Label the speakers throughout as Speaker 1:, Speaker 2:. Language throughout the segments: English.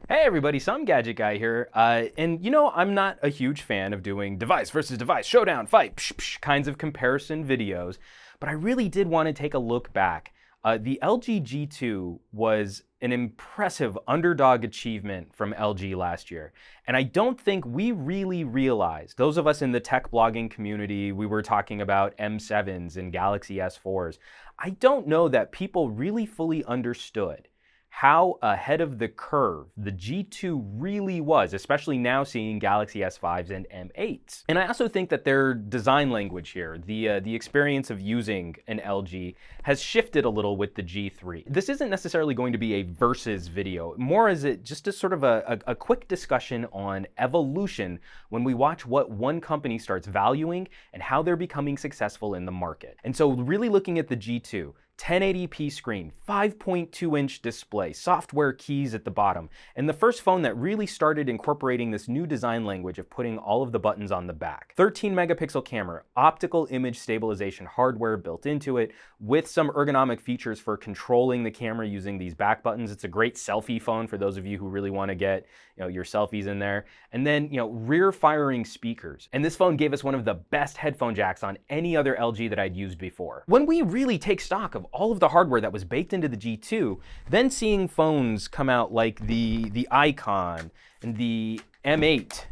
Speaker 1: Hey everybody, some gadget guy here, and I'm not a huge fan of doing device versus device, showdown, fight, kinds of comparison videos, but I really did want to take a look back. The LG G2 was an impressive underdog achievement from LG last year, and I don't think we really realized, those of us in the tech blogging community, we were talking about M7s and Galaxy S4s, I don't know that people really fully understood how ahead of the curve the G2 really was, especially now seeing Galaxy S5s and M8s. And I also think that their design language here, the experience of using an LG, has shifted a little with the G3. This isn't necessarily going to be a versus video, more as it just a sort of a quick discussion on evolution when we watch what one company starts valuing and how they're becoming successful in the market. And so really looking at the G2, 1080p screen, 5.2-inch display, software keys at the bottom, and the first phone that really started incorporating this new design language of putting all of the buttons on the back. 13-megapixel camera, optical image stabilization hardware built into it, with some ergonomic features for controlling the camera using these back buttons. It's a great selfie phone for those of you who really want to get your selfies in there. And then rear firing speakers. And this phone gave us one of the best headphone jacks on any other LG that I'd used before. When we really take stock of all of the hardware that was baked into the G2, then seeing phones come out like the Icon and the M8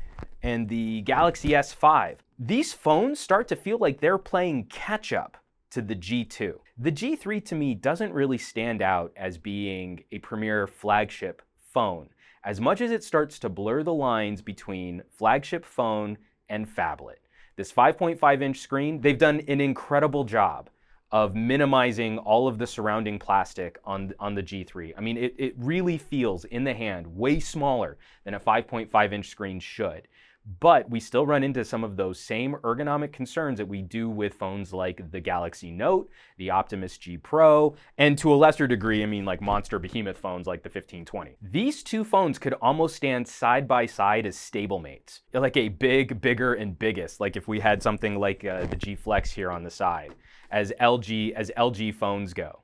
Speaker 1: and the Galaxy S5, these phones start to feel like they're playing catch up to the G2. The G3 to me doesn't really stand out as being a premier flagship phone, as much as it starts to blur the lines between flagship phone and phablet. This 5.5-inch screen, they've done an incredible job of minimizing all of the surrounding plastic on the G3. I mean, it really feels in the hand way smaller than a 5.5-inch screen should. But we still run into some of those same ergonomic concerns that we do with phones like the Galaxy Note, the Optimus G Pro, and to a lesser degree, I mean like monster behemoth phones like the 1520. These two phones could almost stand side by side as stablemates, like a big, bigger, and biggest, like if we had something like the G Flex here on the side, as LG phones go.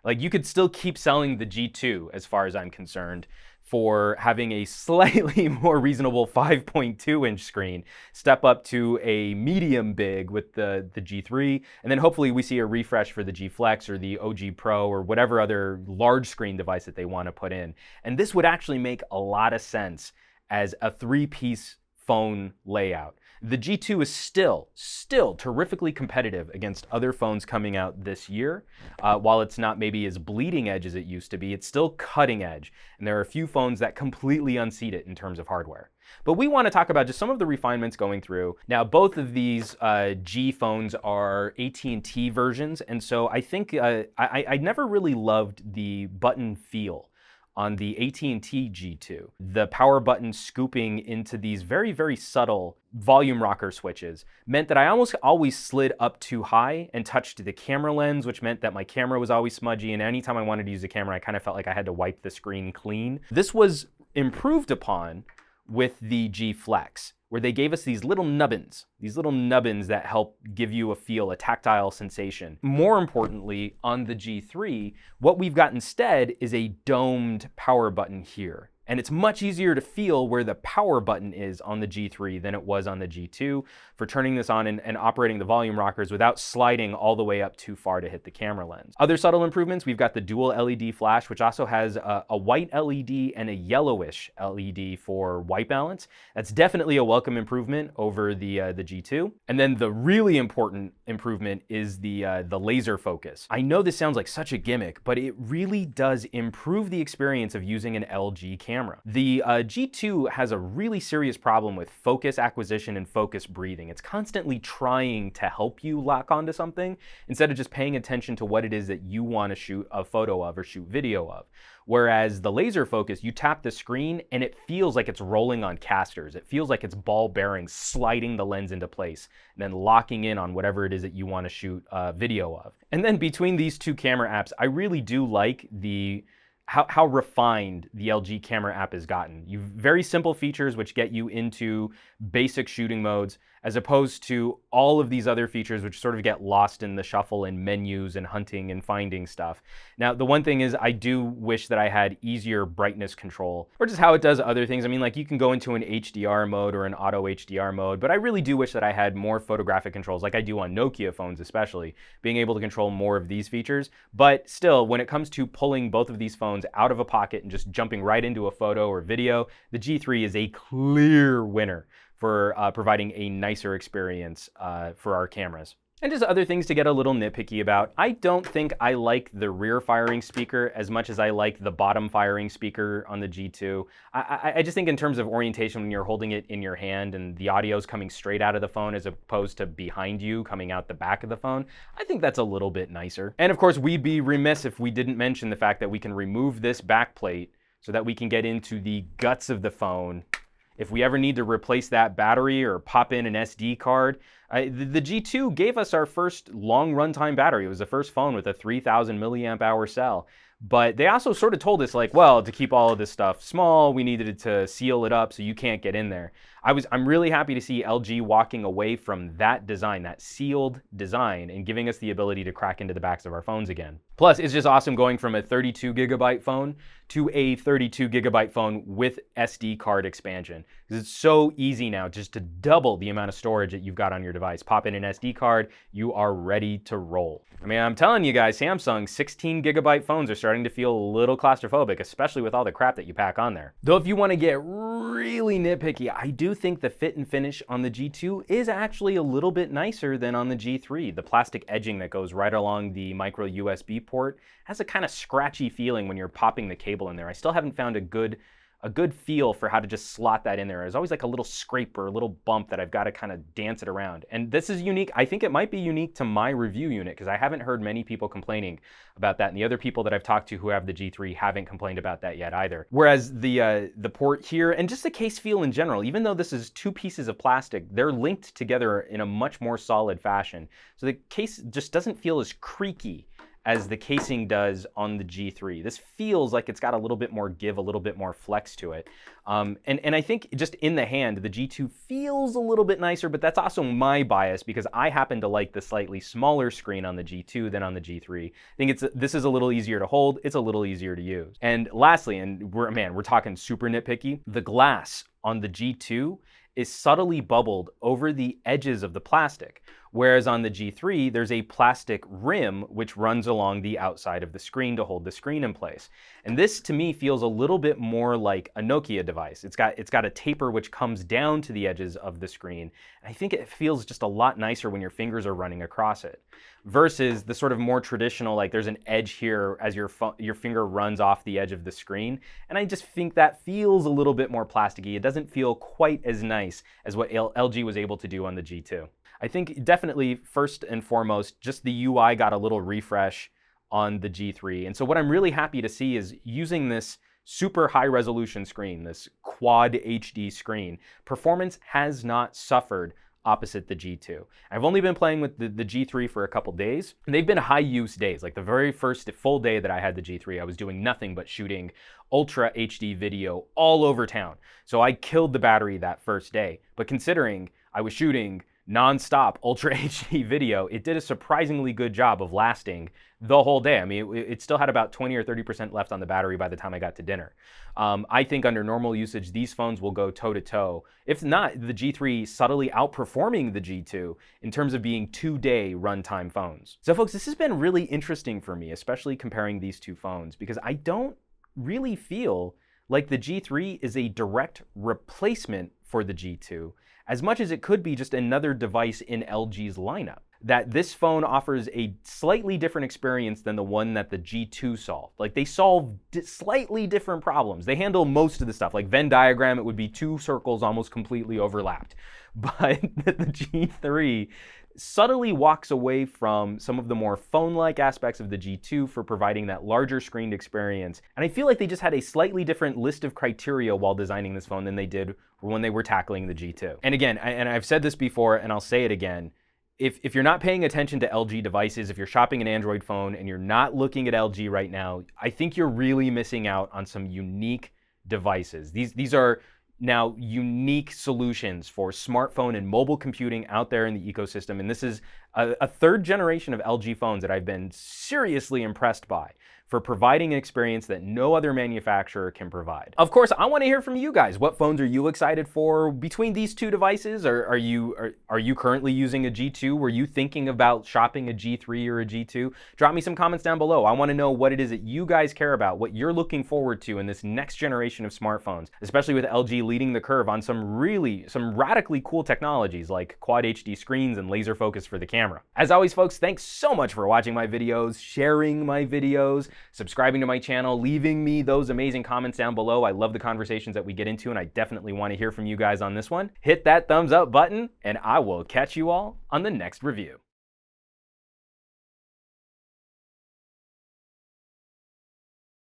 Speaker 1: Like you could still keep selling the G2 as far as I'm concerned, for having a slightly more reasonable 5.2-inch screen, step up to a medium big with the G3, and then hopefully we see a refresh for the G Flex or the OG Pro or whatever other large screen device that they want to put in. And this would actually make a lot of sense as a three-piece phone layout. The G2 is still terrifically competitive against other phones coming out this year. While it's not maybe as bleeding edge as it used to be, it's still cutting edge. And there are a few phones that completely unseat it in terms of hardware. But we want to talk about just some of the refinements going through. Now, both of these G phones are AT&T versions. And so I think I never really loved the button feel on the AT&T G2. The power button scooping into these very, very subtle volume rocker switches meant that I almost always slid up too high and touched the camera lens, which meant that my camera was always smudgy, and anytime I wanted to use the camera, I kind of felt like I had to wipe the screen clean. This was improved upon with the G Flex, where they gave us these little nubbins that help give you a feel, a tactile sensation. More importantly, on the G3, what we've got instead is a domed power button here. And it's much easier to feel where the power button is on the G3 than it was on the G2 for turning this on and operating the volume rockers without sliding all the way up too far to hit the camera lens. Other subtle improvements, we've got the dual LED flash, which also has a white LED and a yellowish LED for white balance. That's definitely a welcome improvement over the G2. And then the really important improvement is the laser focus. I know this sounds like such a gimmick, but it really does improve the experience of using an LG camera. The G2 has a really serious problem with focus acquisition and focus breathing. It's constantly trying to help you lock onto something instead of just paying attention to what it is that you want to shoot a photo of or shoot video of. Whereas the laser focus, you tap the screen and it feels like it's rolling on casters. It feels like it's ball bearings sliding the lens into place and then locking in on whatever it is that you want to shoot a video of. And then between these two camera apps, I really do like how refined the LG camera app has gotten. You've very simple features which get you into basic shooting modes, as opposed to all of these other features which sort of get lost in the shuffle in menus and hunting and finding stuff. Now, the one thing is I do wish that I had easier brightness control, or just how it does other things. I mean, like you can go into an HDR mode or an auto HDR mode, but I really do wish that I had more photographic controls like I do on Nokia phones especially, being able to control more of these features. But still, when it comes to pulling both of these phones out of a pocket and just jumping right into a photo or video, the G3 is a clear winner for providing a nicer experience for our cameras. And just other things to get a little nitpicky about. I don't think I like the rear firing speaker as much as I like the bottom firing speaker on the G2. I just think in terms of orientation, when you're holding it in your hand and the audio is coming straight out of the phone as opposed to behind you coming out the back of the phone, I think that's a little bit nicer. And of course, we'd be remiss if we didn't mention the fact that we can remove this back plate so that we can get into the guts of the phone. If we ever need to replace that battery or pop in an SD card, the G2 gave us our first long runtime battery. It was the first phone with a 3,000 milliamp hour cell. But they also sort of told us like, well, to keep all of this stuff small, we needed to seal it up so you can't get in there. I'm really happy to see LG walking away from that design, that sealed design, and giving us the ability to crack into the backs of our phones again. Plus, it's just awesome going from a 32 gigabyte phone to a 32 gigabyte phone with SD card expansion. Because it's so easy now just to double the amount of storage that you've got on your device. Pop in an SD card, you are ready to roll. I mean, I'm telling you guys, Samsung 16 gigabyte phones are starting to feel a little claustrophobic, especially with all the crap that you pack on there. Though if you want to get really nitpicky, I do think the fit and finish on the G2 is actually a little bit nicer than on the G3. The plastic edging that goes right along the micro USB port has a kind of scratchy feeling when you're popping the cable in there. I still haven't found a good feel for how to just slot that in there. There's always like a little scrape or a little bump that I've got to kind of dance it around. And this is unique. I think it might be unique to my review unit because I haven't heard many people complaining about that. And the other people that I've talked to who have the G3 haven't complained about that yet either. Whereas the port here and just the case feel in general, even though this is two pieces of plastic, they're linked together in a much more solid fashion. So the case just doesn't feel as creaky as the casing does on the G3. This feels like it's got a little bit more give, a little bit more flex to it. And I think just in the hand, the G2 feels a little bit nicer, but that's also my bias because I happen to like the slightly smaller screen on the G2 than on the G3. I think this is a little easier to hold, it's a little easier to use. And lastly, and we're talking super nitpicky, the glass on the G2 is subtly bubbled over the edges of the plastic, whereas on the G3, there's a plastic rim which runs along the outside of the screen to hold the screen in place. And this, to me, feels a little bit more like a Nokia device. It's got a taper which comes down to the edges of the screen. I think it feels just a lot nicer when your fingers are running across it, versus the sort of more traditional, like there's an edge here as your finger runs off the edge of the screen. And I just think that feels a little bit more plasticky. It doesn't feel quite as nice as what LG was able to do on the G2. I think definitely first and foremost, just the UI got a little refresh on the G3. And so what I'm really happy to see is using this super high resolution screen, this quad HD screen, performance has not suffered opposite the G2. I've only been playing with the G3 for a couple days, and they've been high use days. Like the very first full day that I had the G3, I was doing nothing but shooting ultra HD video all over town. So I killed the battery that first day. But considering I was shooting non-stop ultra HD video, it did a surprisingly good job of lasting the whole day. I mean, it still had about 20 or 30% left on the battery by the time I got to dinner. I think under normal usage, these phones will go toe-to-toe, if not the G3 subtly outperforming the G2 in terms of being two-day runtime phones. So folks, this has been really interesting for me, especially comparing these two phones, because I don't really feel like the G3 is a direct replacement for the G2, as much as it could be just another device in LG's lineup. That this phone offers a slightly different experience than the one that the G2 solved. Like they solve slightly different problems. They handle most of the stuff. Like Venn diagram, it would be two circles almost completely overlapped. But the G3 subtly walks away from some of the more phone-like aspects of the G2 for providing that larger screened experience. And I feel like they just had a slightly different list of criteria while designing this phone than they did when they were tackling the G2. And again, and I've said this before and I'll say it again, if you're not paying attention to LG devices, if you're shopping an Android phone and you're not looking at LG right now, I think you're really missing out on some unique devices. These are now unique solutions for smartphone and mobile computing out there in the ecosystem. And this is a third generation of LG phones that I've been seriously impressed by for providing an experience that no other manufacturer can provide. Of course, I want to hear from you guys. What phones are you excited for between these two devices? Are you currently using a G2? Were you thinking about shopping a G3 or a G2? Drop me some comments down below. I want to know what it is that you guys care about, what you're looking forward to in this next generation of smartphones, especially with LG leading the curve on some radically cool technologies like Quad HD screens and laser focus for the camera. As always, folks, thanks so much for watching my videos, sharing my videos, subscribing to my channel, leaving me those amazing comments down below. I love the conversations that we get into, and I definitely want to hear from you guys on this one. Hit that thumbs up button, and I will catch you all on the next review.